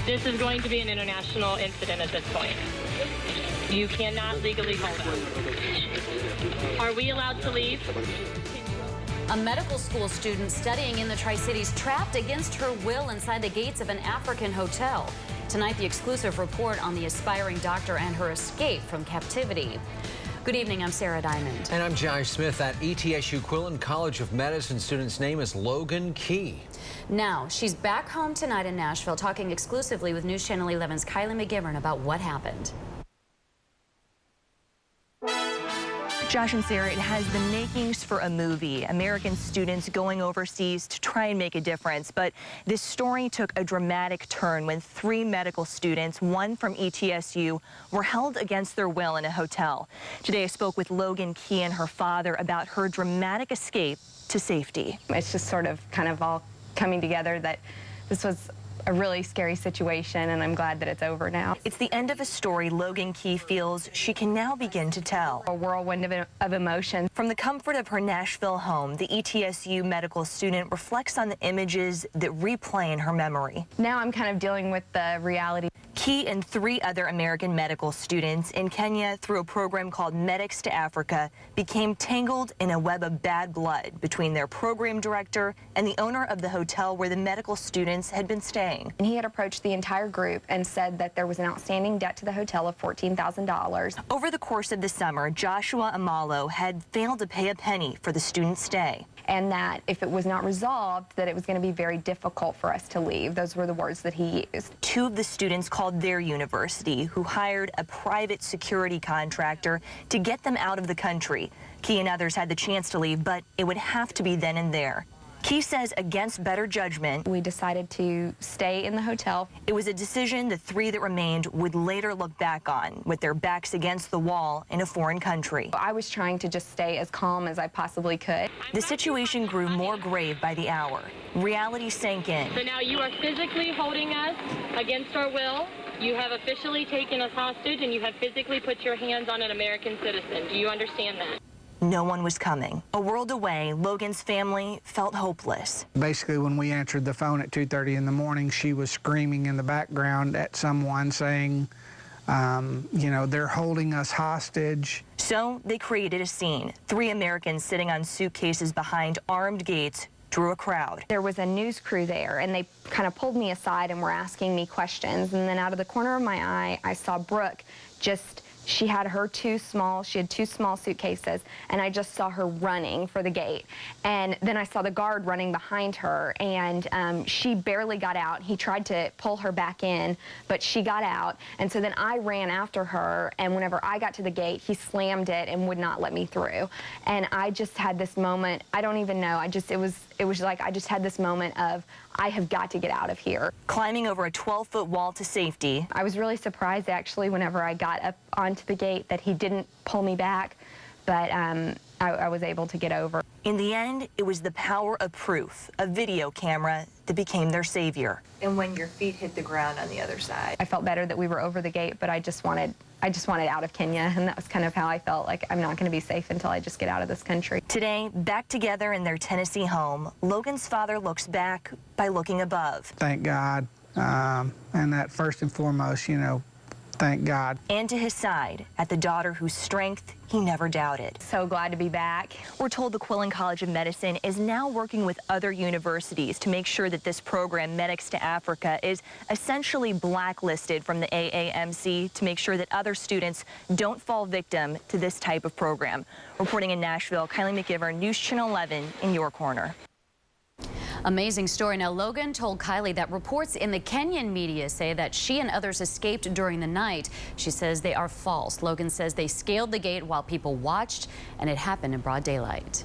This is going to be an international incident at this point. You cannot legally hold us. Are we allowed to leave? A medical school student studying in the Tri-Cities trapped against her will inside the gates of an African hotel. Tonight, the exclusive report on the aspiring doctor and her escape from captivity. Good evening, I'm Sarah Diamond. And I'm Josh Smith. At ETSU Quillen College of Medicine student's name is Logan Key. Now, she's back home tonight in Nashville, talking exclusively with News Channel 11's Kylie McGivern about what happened. Josh and Sarah, it has the makings for a movie. American students going overseas to try and make a difference. But this story took a dramatic turn when 3 medical students, one from ETSU, were held against their will in a hotel. Today I spoke with Logan Key and her father about her dramatic escape to safety. It's just sort of kind of all coming together that this was a really scary situation, and I'm glad that it's over now. It's the end of a story Logan Key feels she can now begin to tell. A whirlwind of emotion. From the comfort of her Nashville home, the ETSU medical student reflects on the images that replay in her memory. Now I'm kind of dealing with the reality. Key and 3 other American medical students in Kenya, through a program called Medics to Africa, became tangled in a web of bad blood between their program director and the owner of the hotel where the medical students had been staying. And he had approached the entire group and said that there was an outstanding debt to the hotel of $14,000. Over the course of the summer, Joshua Amalo had failed to pay a penny for the student's stay. And that if it was not resolved, that it was going to be very difficult for us to leave. Those were the words that he used. 2 of the students called their university, who hired a private security contractor to get them out of the country. Key and others had the chance to leave, but it would have to be then and there. Key says against better judgment, we decided to stay in the hotel. It was a decision the 3 that remained would later look back on, with their backs against the wall in a foreign country. I was trying to just stay as calm as I possibly could. The situation grew more grave by the hour. Reality sank in. So now you are physically holding us against our will. You have officially taken us hostage, and you have physically put your hands on an American citizen. Do you understand that? No one was coming. A world away, Logan's family felt hopeless. Basically, when we answered the phone at 2:30 in the morning, she was screaming in the background at someone saying, you know, they're holding us hostage. So they created a scene. 3 Americans sitting on suitcases behind armed gates drew a crowd. There was a news crew there, and they kind of pulled me aside and were asking me questions. And then out of the corner of my eye, I saw Brooke she had 2 small suitcases, and I just saw her running for the gate. And then I saw the guard running behind her, and she barely got out. He tried to pull her back in, but she got out. And so then I ran after her, and whenever I got to the gate, he slammed it and would not let me through. And I just had this moment, I don't even know, it was like I just had this moment of, I have got to get out of here. Climbing over a 12-foot wall to safety. I was really surprised, actually, whenever I got up onto the gate that he didn't pull me back, but I was able to get over. In the end, it was the power of proof, a video camera, that became their savior. And when your feet hit the ground on the other side? I felt better that we were over the gate, but I just wanted out of Kenya, and that was kind of how I felt. Like, I'm not going to be safe until I just get out of this country. Today, back together in their Tennessee home, Logan's father looks back by looking above. Thank God. And that first and foremost, you know, thank God. And to his side, at the daughter whose strength he never doubted. So glad to be back. We're told the Quillen College of Medicine is now working with other universities to make sure that this program, Medics to Africa, is essentially blacklisted from the AAMC to make sure that other students don't fall victim to this type of program. Reporting in Nashville, Kylie McGivern, News Channel 11, in your corner. Amazing story. Now, Logan told Kylie that reports in the Kenyan media say that she and others escaped during the night. She says they are false. Logan says they scaled the gate while people watched, and it happened in broad daylight.